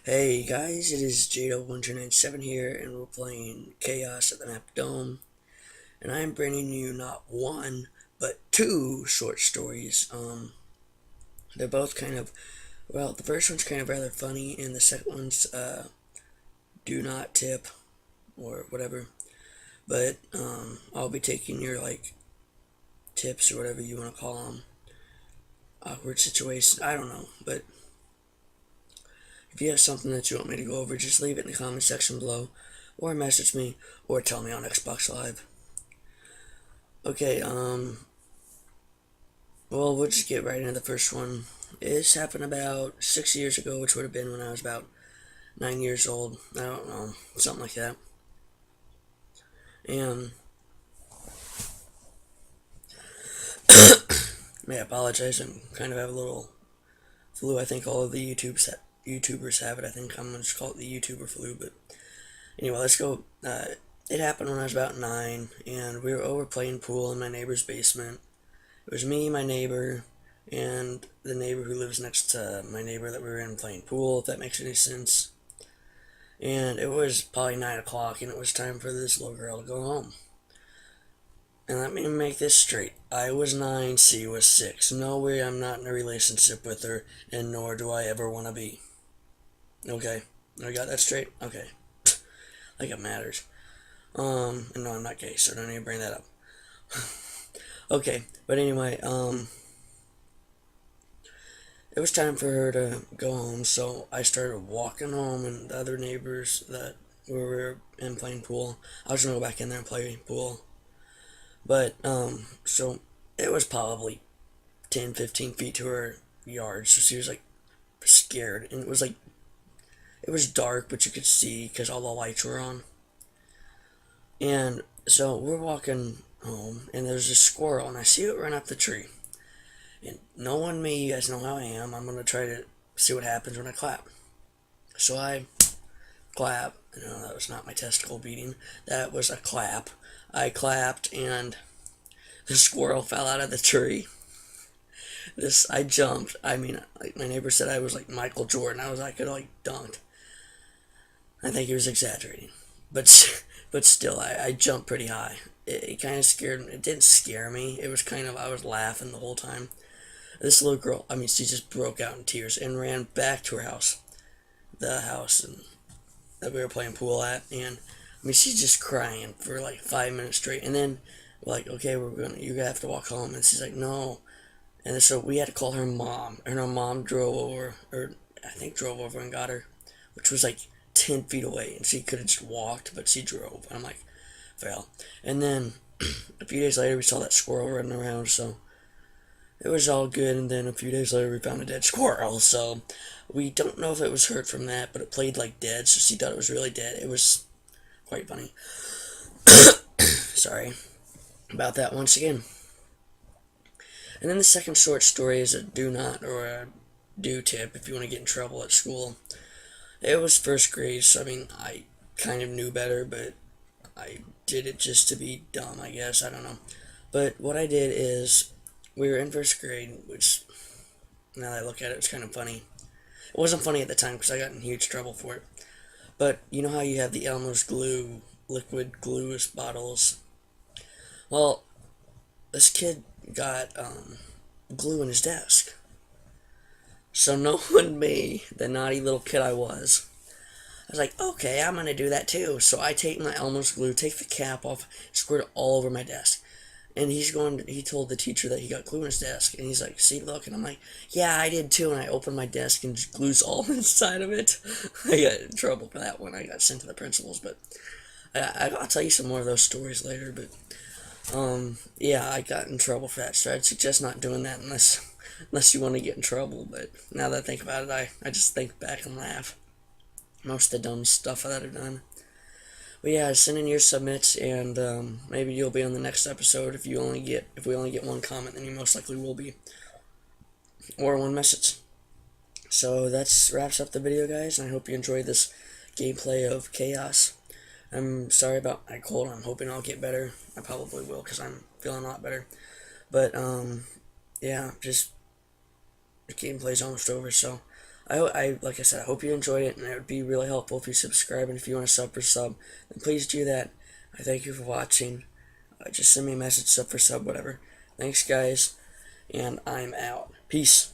Hey guys, it is Jado1297 here, and we're playing Chaos at the Map Dome. And I'm bringing you not one, but two short stories. They're both the first one's kind of rather funny, and the second one's, do not tip, or whatever. But, I'll be taking your, tips, or whatever you want to call them. Awkward situations, I don't know, but if you have something that you want me to go over, just leave it in the comment section below, or message me, or tell me on Xbox Live. Okay, well, we'll just get right into the first one. This happened about 6 years ago, which would have been when I was about 9 years old. I don't know, something like that. And, I apologize, I kind of have a little flu. I think all of the YouTubers have it. I think I'm going to just call it the YouTuber flu, but anyway, let's go. It happened when I was about 9, and we were over playing pool in my neighbor's basement. It was me, my neighbor, and the neighbor who lives next to my neighbor that we were in playing pool, if that makes any sense. And it was probably 9 o'clock, and it was time for this little girl to go home. And let me make this straight. I was 9, she was 6. No way I'm not in a relationship with her, and nor do I ever want to be. Okay? I got that straight? Okay. Like it matters. And no, I'm not gay, so don't even bring that up. Okay, but anyway, it was time for her to go home, so I started walking home, and the other neighbors that we were in playing pool, I was gonna go back in there and play pool. But, so it was probably 10, 15 feet to her yard, so she was like scared, and it was dark, but you could see because all the lights were on. And so we're walking home, and there's a squirrel, and I see it run up the tree. And knowing me, you guys know how I am, I'm going to try to see what happens when I clap. So I clap. No, that was not my testicle beating. That was a clap. I clapped, and the squirrel fell out of the tree. I jumped. I mean, like my neighbor said, I was like Michael Jordan. I could dunk. I think he was exaggerating. But still, I jumped pretty high. It kind of scared me. It didn't scare me. It was I was laughing the whole time. This little girl, I mean, she just broke out in tears and ran back to her house. The house that we were playing pool at. And, I mean, she's just crying for like 5 minutes straight. And then, we're like, okay, you have to walk home. And she's like, no. And so we had to call her mom. And her mom drove over, or I think drove over and got her, which was like 10 feet away. And she could have just walked, but she drove. And I'm like, fail. And then, a few days later, we saw that squirrel running around, so it was all good. And then a few days later, we found a dead squirrel. So we don't know if it was hurt from that, but it played like dead, so she thought it was really dead. It was quite funny. Sorry about that once again. And then the second short story is a do not or a do tip if you want to get in trouble at school. It was first grade, so I mean, I kind of knew better, but I did it just to be dumb, I guess. I don't know. But what I did is, we were in first grade, which, now that I look at it, it's kind of funny. It wasn't funny at the time because I got in huge trouble for it. But you know how you have the Elmer's glue, liquid glue bottles? Well, this kid got glue in his desk. So knowing me, the naughty little kid I was like, okay, I'm going to do that too. So I take my Elmer's glue, take the cap off, squirt it all over my desk. And he told the teacher that he got glue in his desk. And he's like, see, look. And I'm like, yeah, I did too. And I opened my desk and just glue's all inside of it. I got in trouble for that one. I got sent to the principals. But I'll tell you some more of those stories later. But, yeah, I got in trouble for that. So I'd suggest not doing that unless you want to get in trouble. But now that I think about it, I just think back and laugh. Most of the dumb stuff that I've done. But yeah, send in your submits, and maybe you'll be on the next episode. If we only get one comment, then you most likely will be, or one message. So that wraps up the video, guys, and I hope you enjoyed this gameplay of Chaos. I'm sorry about my cold. I'm hoping I'll get better. I probably will because I'm feeling a lot better. But yeah, just the gameplay's almost over, so like I said, I hope you enjoyed it, and it would be really helpful if you subscribe, and if you want to sub for sub, then please do that. I thank you for watching. Just send me a message, sub for sub, whatever. Thanks, guys, and I'm out. Peace.